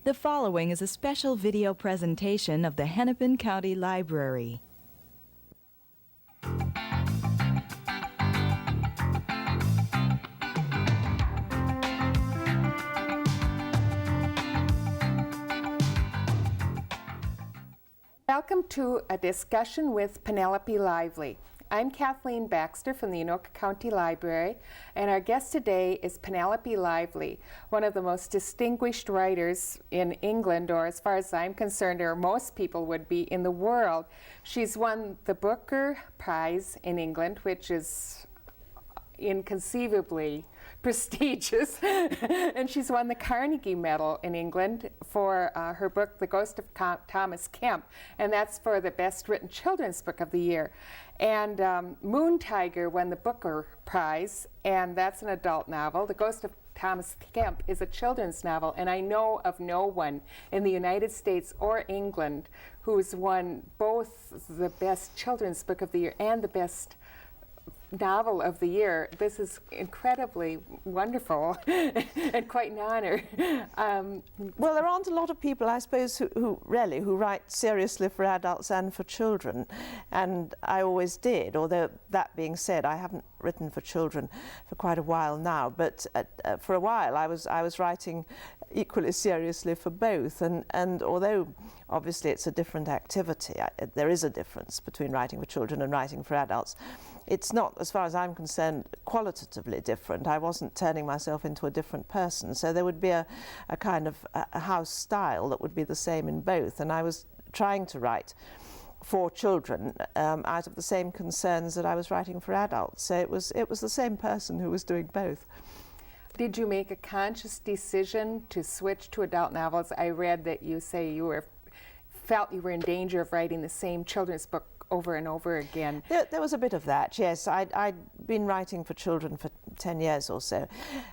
The following is a special video presentation of the Hennepin County Library. Welcome to a discussion with Penelope Lively. I'm Kathleen Baxter from the Anoka County Library, and our guest today is Penelope Lively, one of the most distinguished writers in England, or as far as I'm concerned, or most people would be in the world. She's won the Booker Prize in England, which is inconceivably prestigious, and she's won the Carnegie Medal in England for her book, The Ghost of Thomas Kemp, and that's for the best written children's book of the year. And Moon Tiger won the Booker Prize, and that's an adult novel. The Ghost of Thomas Kemp is a children's novel, and I know of no one in the United States or England who's won both the best children's book of the year and the best novel of the year. This is incredibly wonderful and quite an honor. Well, there aren't a lot of people, I suppose, who write seriously for adults and for children, and I always did, although that being said, I haven't written for children for quite a while now, but for a while I was writing equally seriously for both, and although obviously it's a different activity, there is a difference between writing for children and writing for adults. It's not, as far as I'm concerned, qualitatively different. I wasn't turning myself into a different person, so there would be a kind of a house style that would be the same in both, and I was trying to write for children out of the same concerns that I was writing for adults, so it was the same person who was doing both. Did you make a conscious decision to switch to adult novels? I read that you say you felt you were in danger of writing the same children's book over and over again. There was a bit of that, yes. I'd been writing for children for 10 years or so,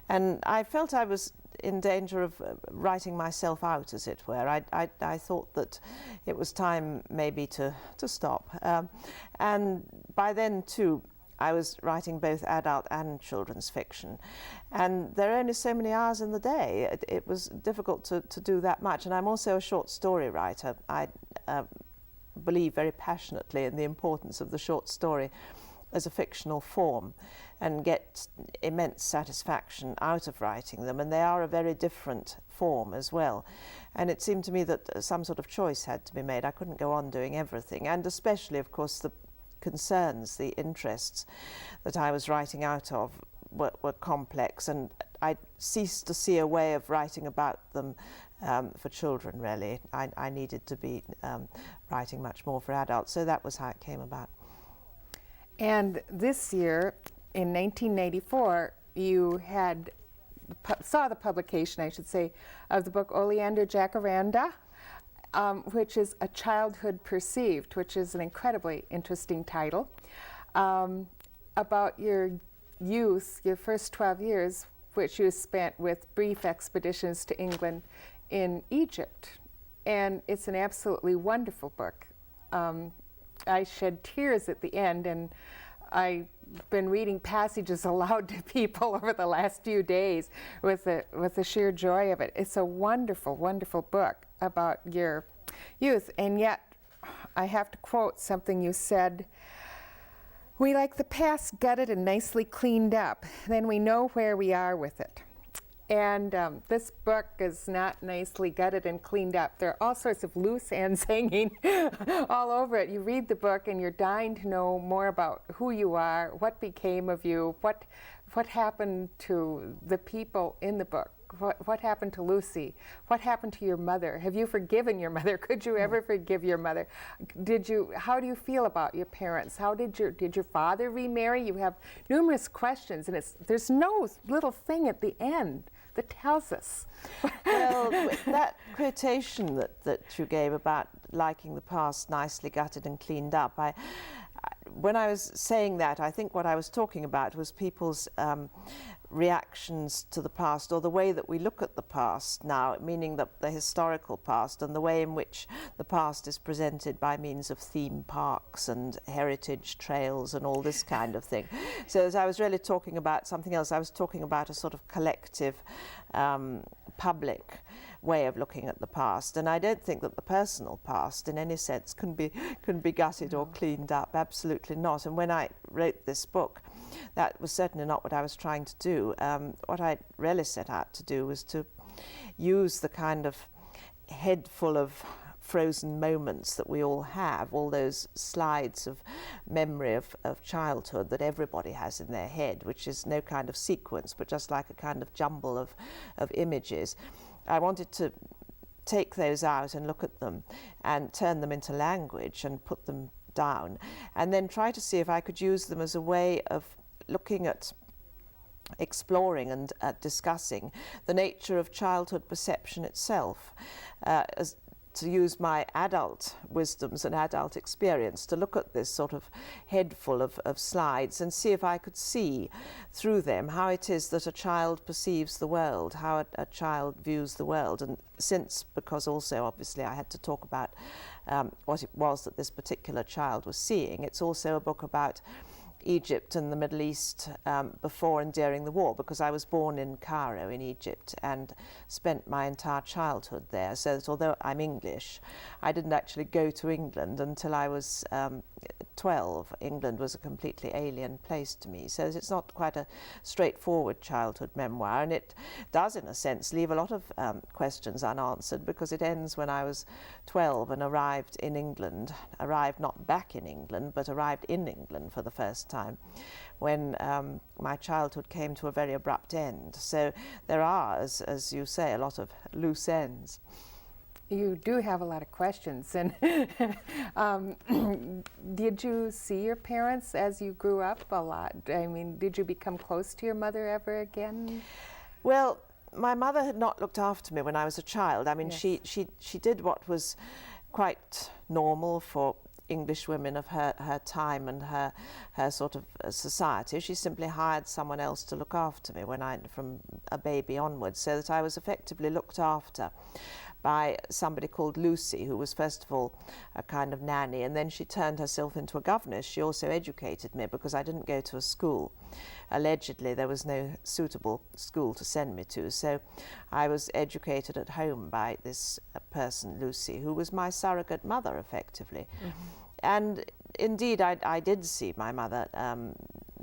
and I felt I was in danger of writing myself out, as it were. I thought that it was time maybe to stop. And by then, too, I was writing both adult and children's fiction, and there are only so many hours in the day. It was difficult to do that much, and I'm also a short story writer. I believe very passionately in the importance of the short story as a fictional form and get immense satisfaction out of writing them, and they are a very different form as well. And it seemed to me that some sort of choice had to be made. I couldn't go on doing everything, and especially, of course, the concerns, the interests that I was writing out of were complex, and I ceased to see a way of writing about them for children, really. I needed to be writing much more for adults, so that was how it came about. And this year, in 1994, you saw the publication, I should say, of the book OLEANDER, JACARANDA, which is A Childhood Perceived, which is an incredibly interesting title, about your youth, your first 12 years, which you spent with brief expeditions to England in Egypt. And it's an absolutely wonderful book. I shed tears at the end, and I've been reading passages aloud to people over the last few days with the sheer joy of it. It's a wonderful, wonderful book about your youth, and yet I have to quote something you said: "We like the past gutted and nicely cleaned up, then we know where we are with it." And this book is not nicely gutted and cleaned up. There are all sorts of loose ends hanging all over it. You read the book and you're dying to know more about who you are, what became of you, what happened to the people in the book, what happened to Lucy, what happened to your mother. Have you forgiven your mother? Could you ever forgive your mother? How do you feel about your parents? How did your father remarry? You have numerous questions, and there's no little thing at the end that tells us. Well, that quotation that you gave about liking the past nicely gutted and cleaned up, when I was saying that, I think what I was talking about was people's reactions to the past, or the way that we look at the past now, meaning the historical past, and the way in which the past is presented by means of theme parks and heritage trails and all this kind of thing. So as I was really talking about something else, I was talking about a sort of collective public way of looking at the past. And I don't think that the personal past in any sense can be gutted or cleaned up, absolutely not. And when I wrote this book, that was certainly not what I was trying to do. What I really set out to do was to use the kind of head full of frozen moments that we all have, all those slides of memory of childhood that everybody has in their head, which is no kind of sequence, but just like a kind of jumble of images. I wanted to take those out and look at them and turn them into language and put them down, and then try to see if I could use them as a way of looking at, exploring and discussing the nature of childhood perception itself, as to use my adult wisdoms and adult experience to look at this sort of head full of slides and see if I could see through them how it is that a child perceives the world, how a child views the world. And because also obviously I had to talk about what it was that this particular child was seeing, it's also a book about Egypt and the Middle East before and during the war, because I was born in Cairo in Egypt and spent my entire childhood there, so that although I'm English, I didn't actually go to England until I was 12. England was a completely alien place to me, so it's not quite a straightforward childhood memoir, and it does in a sense leave a lot of questions unanswered, because it ends when I was 12 and arrived in England, arrived not back in England but arrived in England for the first time, when my childhood came to a very abrupt end. So there are, as you say, a lot of loose ends. You do have a lot of questions. And did you see your parents as you grew up a lot? I mean, did you become close to your mother ever again? Well, my mother had not looked after me when I was a child. I mean, Yes. she did what was quite normal for English women of her time and her sort of society. She simply hired someone else to look after me from a baby onwards, so that I was effectively looked after by somebody called Lucy, who was first of all a kind of nanny, and then she turned herself into a governess. She also educated me because I didn't go to a school. Allegedly, there was no suitable school to send me to, so I was educated at home by this person, Lucy, who was my surrogate mother, effectively. Mm-hmm. And indeed, I did see my mother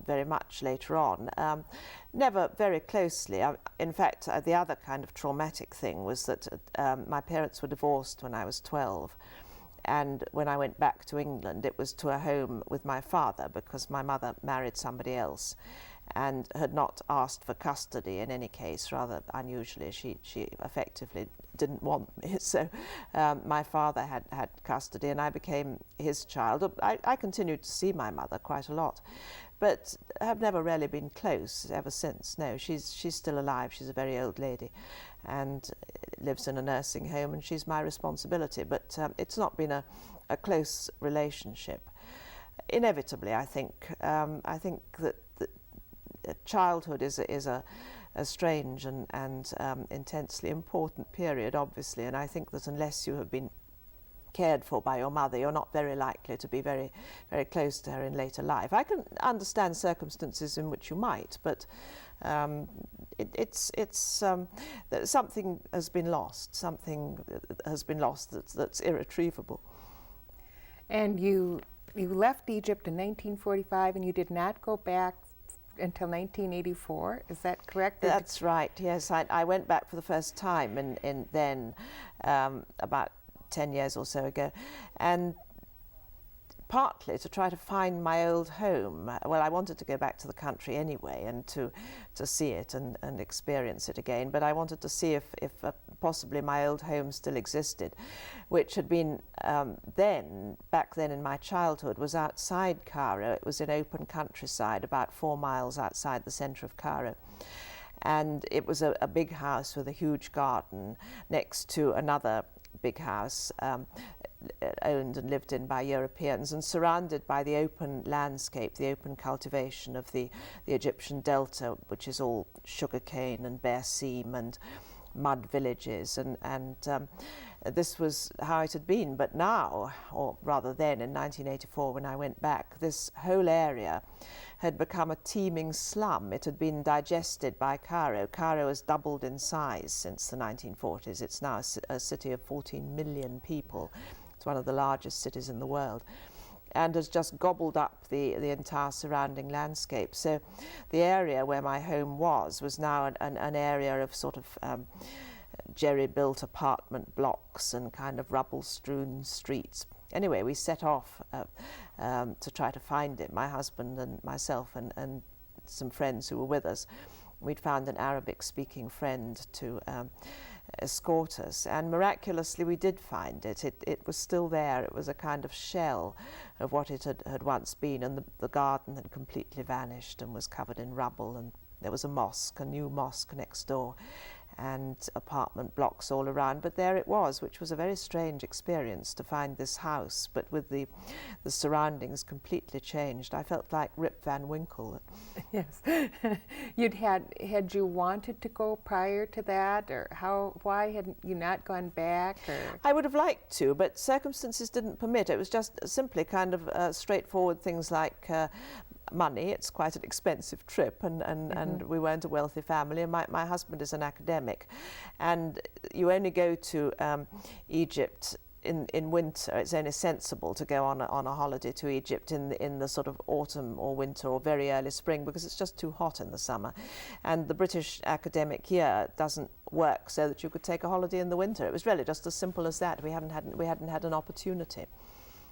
very much later on, never very closely. In fact, the other kind of traumatic thing was that my parents were divorced when I was 12. And when I went back to England, it was to a home with my father, because my mother married somebody else and had not asked for custody in any case. Rather unusually, she effectively didn't want me. So my father had custody and I became his child. I continued to see my mother quite a lot, but have never really been close ever since. No, she's still alive. She's a very old lady and lives in a nursing home, and she's my responsibility. But it's not been a close relationship. Inevitably, I think that childhood is a strange and intensely important period, obviously, and I think that unless you have been cared for by your mother, you're not very likely to be very, very close to her in later life. I can understand circumstances in which you might, but something has been lost. Something has been lost that's irretrievable. And you left Egypt in 1945, and you did not go back until 1984. Is that correct? That's right. Yes, I went back for the first time then about 10 years or so ago, and partly to try to find my old home. Well, I wanted to go back to the country anyway and to see it and experience it again, but I wanted to see if possibly my old home still existed, which had been back then in my childhood, was outside Cairo. It was in open countryside about 4 miles outside the centre of Cairo. And it was a big house with a huge garden next to another big house owned and lived in by Europeans, and surrounded by the open landscape, the open cultivation of the Egyptian delta, which is all sugarcane and bare seam and mud villages, and this was how it had been. But now, or rather then in 1984 when I went back, this whole area had become a teeming slum. It had been digested by Cairo. Cairo has doubled in size since the 1940s. It's now a city of 14 million people. It's one of the largest cities in the world, and has just gobbled up the entire surrounding landscape. So the area where my home was now an area of sort of jerry-built apartment blocks and kind of rubble-strewn streets. Anyway, we set off to try to find it, my husband and myself and some friends who were with us. We'd found an Arabic-speaking friend to escort us, and miraculously we did find it. It was still there. It was a kind of shell of what it had once been, and the garden had completely vanished and was covered in rubble, and there was a mosque, a new mosque next door, and apartment blocks all around. But there it was, which was a very strange experience to find this house, but with the surroundings completely changed. I felt like Rip Van Winkle. Yes. Had you wanted to go prior to that, or why had you not gone back? Or? I would have liked to, but circumstances didn't permit. It was just simply kind of straightforward things like money. It's quite an expensive trip, and we weren't a wealthy family, and my husband is an academic, and you only go to Egypt in winter. It's only sensible to go on a holiday to Egypt in the sort of autumn or winter or very early spring, because it's just too hot in the summer, and the British academic year doesn't work so that you could take a holiday in the winter. It was really just as simple as that. We hadn't had an opportunity.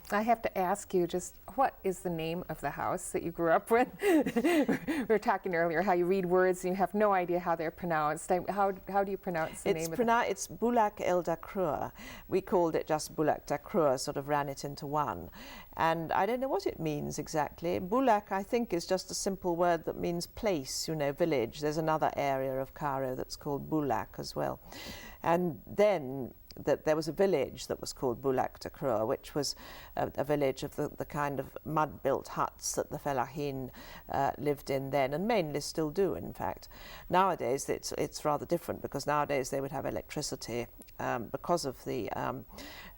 I have to ask you, just what is the name of the house that you grew up with? We were talking earlier how you read words and you have no idea how they're pronounced. How do you pronounce the name of it? It's Boulak El Dakrur. We called it just Boulak Dakrur, sort of ran it into one. And I don't know what it means exactly. Boulak, I think, is just a simple word that means place, village. There's another area of Cairo that's called Boulak as well. And then there was a village that was called Boulak Dakrur, which was a village of the kind of mud-built huts that the Fellahin lived in then, and mainly still do, in fact. Nowadays it's rather different, because nowadays they would have electricity because of the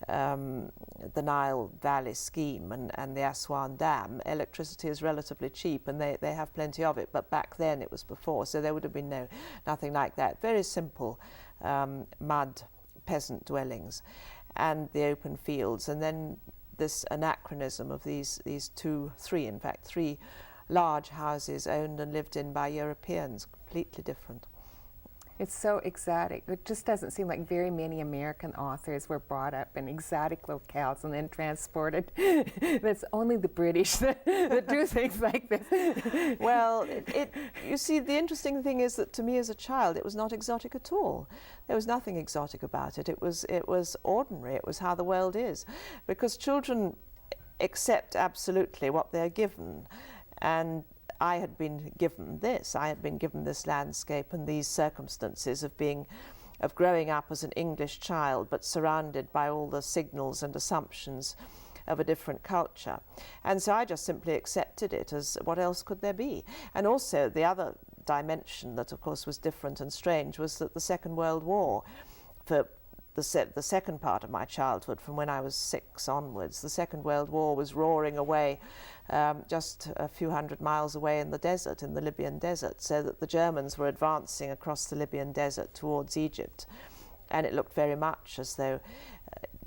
Nile Valley scheme and the Aswan Dam. Electricity is relatively cheap, and they have plenty of it, but back then it was before, so there would have been nothing like that. Very simple mud peasant dwellings and the open fields, and then this anachronism of these three large houses owned and lived in by Europeans, completely different. It's so exotic. It just doesn't seem like very many American authors were brought up in exotic locales and then transported. That's only the British that do things like this. Well, you see, the interesting thing is that to me as a child, it was not exotic at all. There was nothing exotic about it. It was ordinary. It was how the world is, because children accept absolutely what they're given, and I had been given this. I had been given this landscape and these circumstances of growing up as an English child, but surrounded by all the signals and assumptions of a different culture. And so I just simply accepted it as what else could there be? And also the other dimension that, of course, was different and strange was that the Second World War, for the second part of my childhood, from when I was 6 onwards, the Second World War was roaring away just a few hundred miles away in the desert, in the Libyan desert, so that the Germans were advancing across the Libyan desert towards Egypt, and it looked very much as though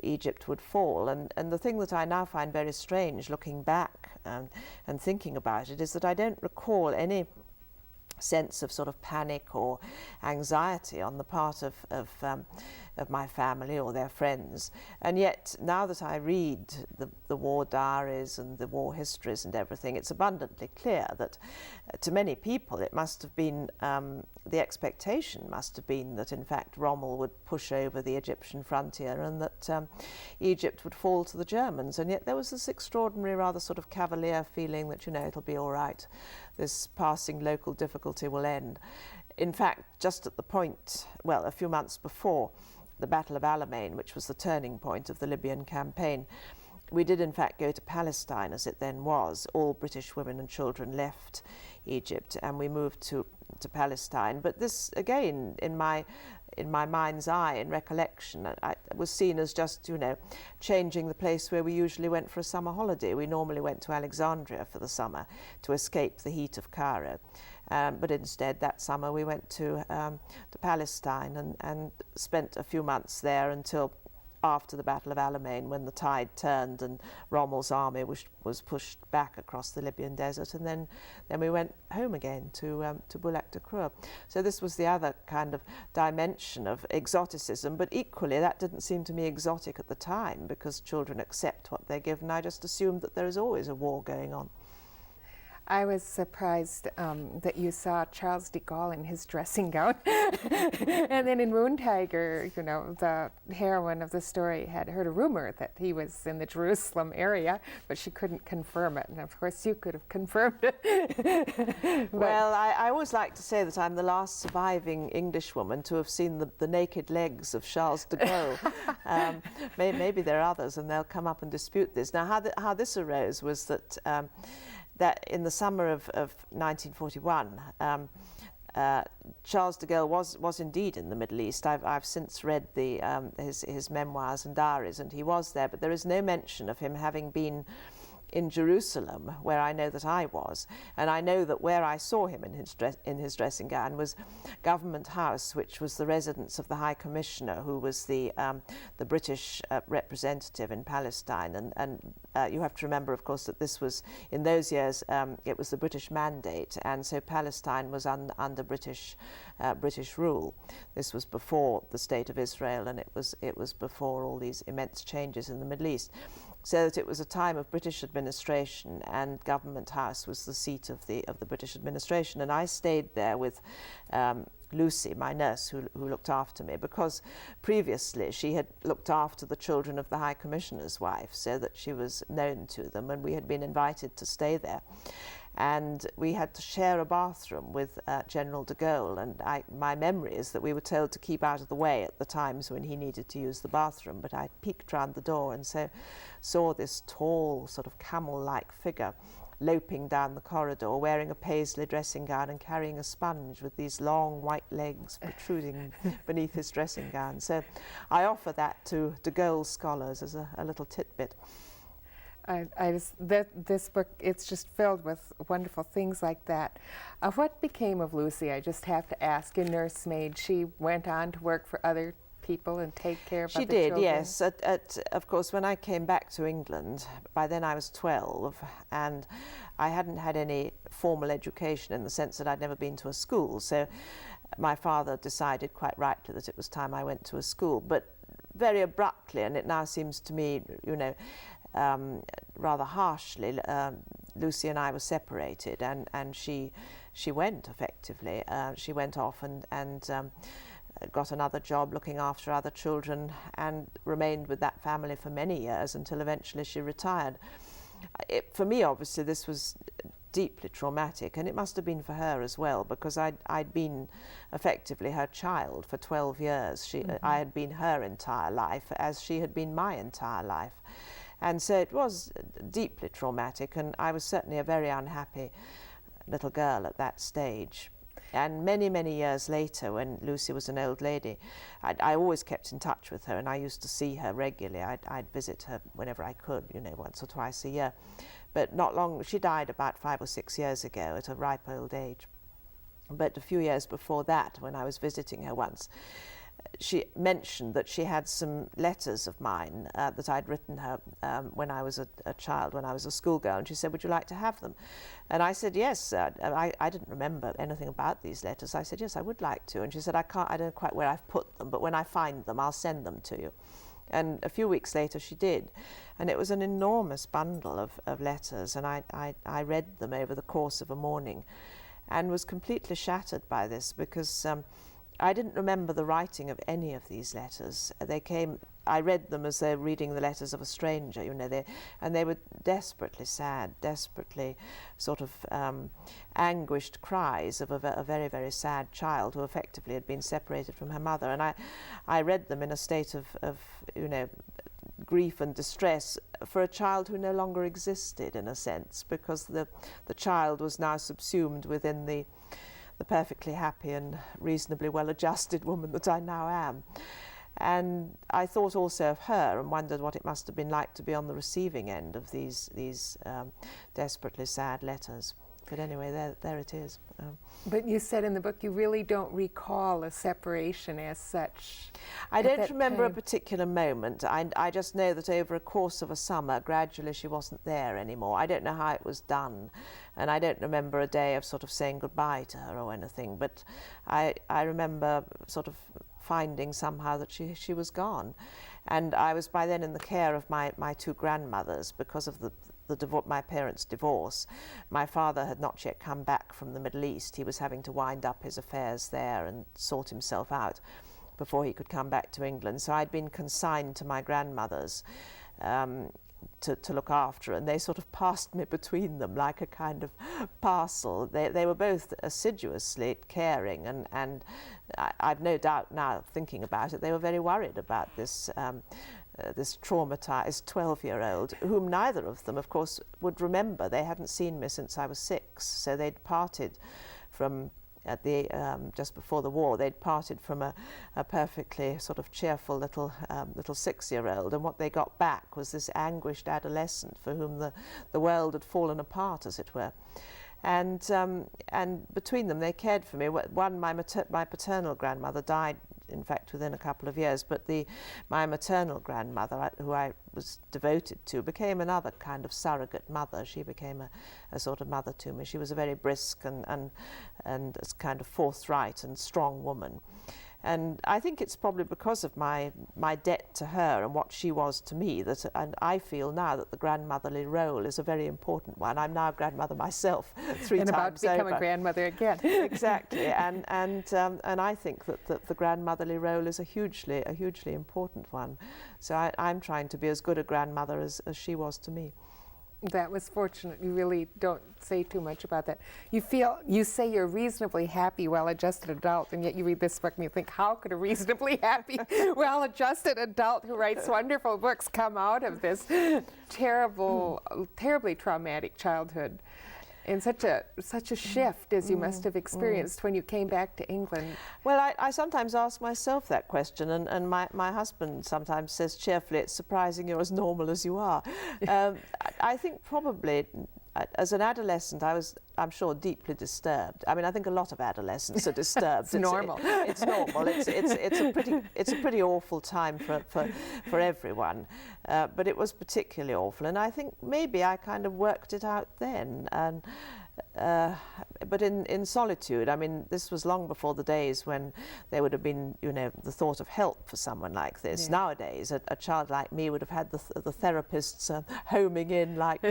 Egypt would fall. And the thing that I now find very strange, looking back and thinking about it, is that I don't recall any sense of sort of panic or anxiety on the part of my family or their friends. And yet, now that I read the war diaries and the war histories and everything, it's abundantly clear that to many people it must have been, the expectation must have been that in fact Rommel would push over the Egyptian frontier and that Egypt would fall to the Germans. And yet there was this extraordinary, rather sort of cavalier feeling that, it'll be all right. This passing local difficulty will end. In fact, just at the point, a few months before the Battle of Alamein, which was the turning point of the Libyan campaign, we did in fact go to Palestine, as it then was. All British women and children left Egypt and we moved to Palestine. But this, again, in my in my mind's eye in recollection. I was seen as just, you know, changing the place where we usually went for a summer holiday. We normally went to Alexandria for the summer to escape the heat of Cairo. But instead, that summer, we went to Palestine and spent a few months there until after the Battle of Alamein, when the tide turned and Rommel's army was pushed back across the Libyan desert, and then we went home again to Boulak-Dakrour. So this was the other kind of dimension of exoticism, but equally that didn't seem to me exotic at the time, because children accept what they're given. I just assumed that there is always a war going on. I was surprised that you saw Charles de Gaulle in his dressing gown. And then in Moon Tiger, you know, the heroine of the story had heard a rumor that he was in the Jerusalem area, but she couldn't confirm it. And of course, you could have confirmed it. Well, I always like to say that I'm the last surviving Englishwoman to have seen the naked legs of Charles de Gaulle. Maybe there are others, and they'll come up and dispute this. Now, how this arose was that that in the summer of 1941, Charles de Gaulle was indeed in the Middle East. I've since read his memoirs and diaries, and he was there, but there is no mention of him having been in Jerusalem, where I know that I was, and I know that where I saw him in his dressing gown was Government House, which was the residence of the High Commissioner, who was the British representative in Palestine. And you have to remember, of course, that this was, in those years, it was the British mandate, and so Palestine was under British rule. This was before the State of Israel, and it was before all these immense changes in the Middle East. So that it was a time of British administration, and Government House was the seat of the British administration. And I stayed there with Lucy, my nurse, who looked after me, because previously she had looked after the children of the High Commissioner's wife, so that she was known to them, and we had been invited to stay there. And we had to share a bathroom with General de Gaulle, and my memory is that we were told to keep out of the way at the times when he needed to use the bathroom, but I peeked round the door and so saw this tall, sort of camel-like figure loping down the corridor, wearing a paisley dressing gown and carrying a sponge with these long white legs protruding beneath his dressing gown. So I offer that to de Gaulle scholars as a little tidbit. This book, it's just filled with wonderful things like that. What became of Lucy? I just have to ask. Your nursemaid, she went on to work for other people and take care of other children? She did, yes. Of course, when I came back to England, by then I was 12, and I hadn't had any formal education in the sense that I'd never been to a school. So my father decided quite rightly that it was time I went to a school, but very abruptly, and it now seems to me, you know, rather harshly, Lucy and I were separated, and she went effectively. She went off and got another job looking after other children, and remained with that family for many years until eventually she retired. For me, obviously, this was deeply traumatic, and it must have been for her as well, because I'd been effectively her child for 12 years. I had been her entire life, as she had been my entire life. And so it was deeply traumatic, and I was certainly a very unhappy little girl at that stage. And many, many years later, when Lucy was an old lady, I always kept in touch with her, and I used to see her regularly. I'd visit her whenever I could, you know, once or twice a year. But not long, she died about 5 or 6 years ago at a ripe old age. But a few years before that, when I was visiting her once, she mentioned that she had some letters of mine that I'd written her when I was a child, when I was a schoolgirl, and she said, "Would you like to have them?" And I said, "Yes." I didn't remember anything about these letters. I said, "Yes, I would like to." And she said, I don't know quite where I've put them, but when I find them, I'll send them to you." And a few weeks later she did, and it was an enormous bundle of letters, and I read them over the course of a morning and was completely shattered by this, because I didn't remember the writing of any of these letters. I read them as though reading the letters of a stranger, you know, and they were desperately sad, desperately sort of anguished cries of a very, very sad child who effectively had been separated from her mother. And I read them in a state of you know, grief and distress for a child who no longer existed, in a sense, because the child was now subsumed within the the perfectly happy and reasonably well-adjusted woman that I now am. And I thought also of her and wondered what it must have been like to be on the receiving end of these desperately sad letters. But anyway, there it is. But you said in the book you really don't recall a separation as such. I don't remember a particular moment. I just know that over a course of a summer, gradually she wasn't there anymore. I don't know how it was done, and I don't remember a day of sort of saying goodbye to her or anything, but I remember sort of finding somehow that she was gone. And I was by then in the care of my two grandmothers because of my parents' divorce. My father had not yet come back from the Middle East. He was having to wind up his affairs there and sort himself out before he could come back to England. So I'd been consigned to my grandmothers to look after, and they sort of passed me between them like a kind of parcel. They were both assiduously caring, and I've no doubt now, thinking about it, they were very worried about this this traumatized 12-year-old, whom neither of them, of course, would remember. They hadn't seen me since I was 6, so they'd parted from, at the just before the war, they'd parted from a perfectly sort of cheerful little 6-year-old, and what they got back was this anguished adolescent for whom the world had fallen apart, as it were. And between them, they cared for me. One, my paternal grandmother died, in fact, within a couple of years, but my maternal grandmother, who I was devoted to, became another kind of surrogate mother. She became a sort of mother to me. She was a very brisk and a kind of forthright and strong woman. And I think it's probably because of my debt to her and what she was to me that, and I feel now that the grandmotherly role is a very important one. I'm now a grandmother myself 3 times over. And about to become a grandmother again. Exactly, and I think that the grandmotherly role is a hugely important one. So I'm trying to be as good a grandmother as she was to me. That was fortunate. You really don't say too much about that. You say you're a reasonably happy, well-adjusted adult, and yet you read this book and you think, how could a reasonably happy, well-adjusted adult who writes wonderful books come out of this terribly traumatic childhood? And such a shift as you must have experienced when you came back to England. Well, I sometimes ask myself that question, and my husband sometimes says cheerfully, it's surprising you're as normal as you are. I think probably as an adolescent I was, I'm sure, deeply disturbed. I mean, I think a lot of adolescents are disturbed. It's normal. It's normal. It's a pretty awful time for everyone. But it was particularly awful, and I think maybe I kind of worked it out then. And but in solitude. I mean, this was long before the days when there would have been, the thought of help for someone like this. Yeah. Nowadays, a child like me would have had the therapists homing in like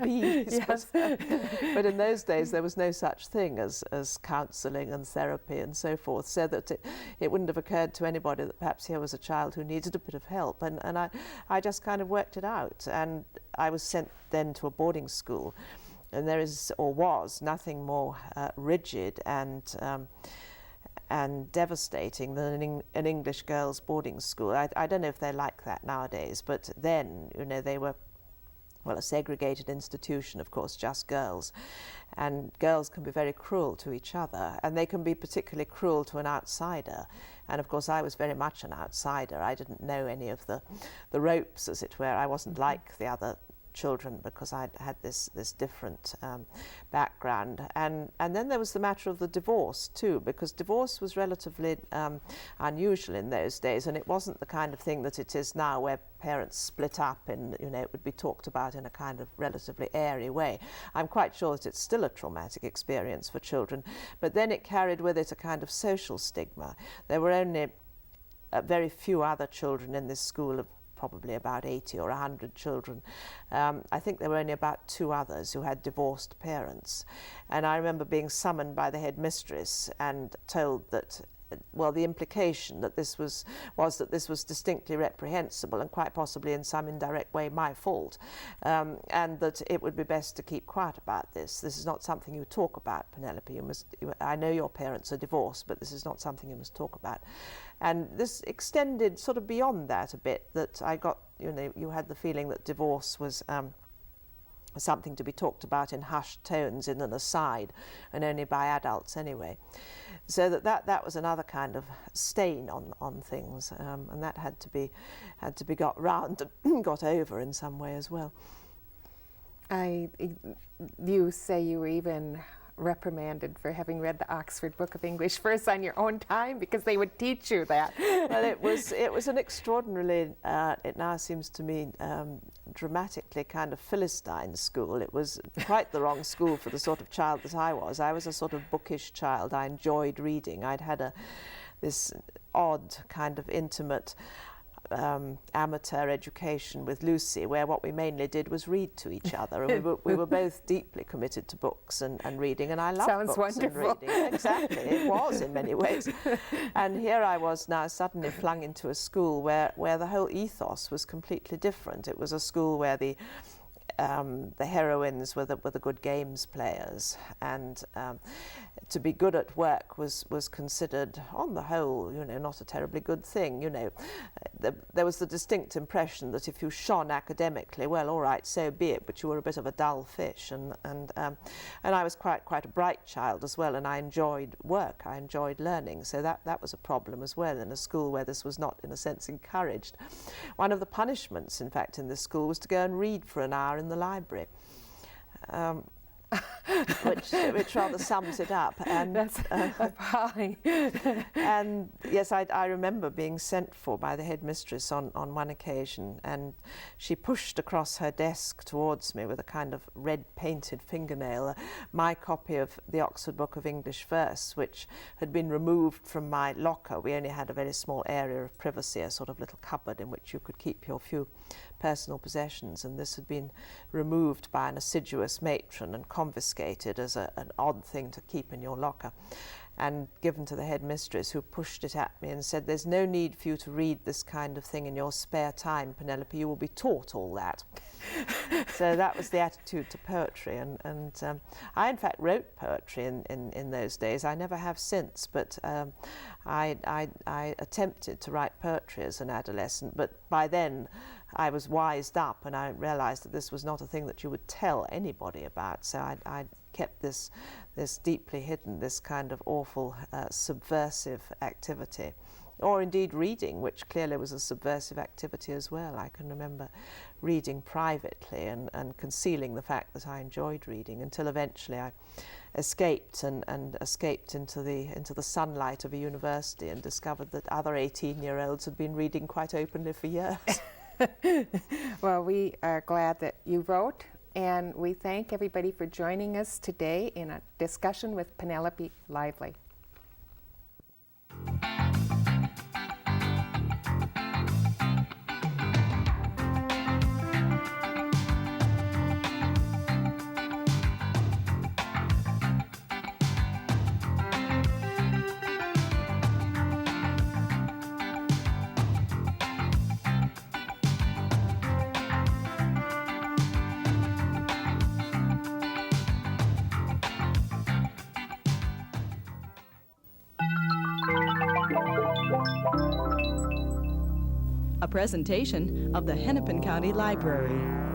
bees. Yes. But in those days, there was no such thing as counselling and therapy and so forth, so that it wouldn't have occurred to anybody that perhaps here was a child who needed a bit of help. And I just kind of worked it out. And I was sent then to a boarding school. And there is, or was, nothing more rigid and devastating than an English girls' boarding school. I don't know if they're like that nowadays, but then, they were, well, a segregated institution, of course, just girls. And girls can be very cruel to each other, and they can be particularly cruel to an outsider. And of course, I was very much an outsider. I didn't know any of the ropes, as it were. I wasn't like the other children because I'd had this different background. And then there was the matter of the divorce too, because divorce was relatively unusual in those days, and it wasn't the kind of thing that it is now, where parents split up and it would be talked about in a kind of relatively airy way. I'm quite sure that it's still a traumatic experience for children, but then it carried with it a kind of social stigma. There were only very few other children in this school, of probably about 80 or 100 children. I think there were only about 2 others who had divorced parents. And I remember being summoned by the headmistress and told that, well, the implication that this was that this was distinctly reprehensible and quite possibly in some indirect way my fault, and that it would be best to keep quiet about this. This is not something you talk about, Penelope. I know your parents are divorced, but this is not something you must talk about. And this extended sort of beyond that a bit, that I got, you had the feeling that divorce was something to be talked about in hushed tones in an aside, and only by adults anyway. So that was another kind of stain on things, and that had to be got round, got over in some way as well. You say you were even reprimanded for having read the Oxford Book of English Verse on your own time, because they would teach you that. Well, it was an extraordinarily, it now seems to me, dramatically kind of Philistine school. It was quite the wrong school for the sort of child that I was. I was a sort of bookish child. I enjoyed reading. I'd had this odd kind of intimate amateur education with Lucy, where what we mainly did was read to each other, and we were both deeply committed to books and reading, and I loved Sounds books wonderful. and reading. Exactly, it was in many ways. And here I was now suddenly flung into a school where the whole ethos was completely different. It was a school where the heroines were the good games players, and to be good at work was considered, on the whole, not a terribly good thing. There was the distinct impression that if you shone academically, well, all right, so be it, but you were a bit of a dull fish. And I was quite a bright child as well, and I enjoyed work, I enjoyed learning, so that was a problem as well in a school where this was not, in a sense, encouraged. One of the punishments, in fact, in this school was to go and read for an hour in the library, which rather sums it up. And That's appalling. And yes, I remember being sent for by the headmistress on one occasion, and she pushed across her desk towards me with a kind of red painted fingernail my copy of the Oxford Book of English Verse, which had been removed from my locker. We only had a very small area of privacy, a sort of little cupboard in which you could keep your few personal possessions, and this had been removed by an assiduous matron and confiscated as an odd thing to keep in your locker, and given to the headmistress, who pushed it at me and said, "There's no need for you to read this kind of thing in your spare time, Penelope, you will be taught all that." So that was the attitude to poetry, and I in fact wrote poetry in those days. I never have since, but I attempted to write poetry as an adolescent, but by then I was wised up, and I realized that this was not a thing that you would tell anybody about, so I kept this deeply hidden, this kind of awful subversive activity. Or indeed reading, which clearly was a subversive activity as well. I can remember reading privately and concealing the fact that I enjoyed reading, until eventually I escaped and escaped into the sunlight of a university and discovered that other 18-year-olds had been reading quite openly for years. Well, we are glad that you wrote, and we thank everybody for joining us today in a discussion with Penelope Lively. A presentation of the Hennepin County Library.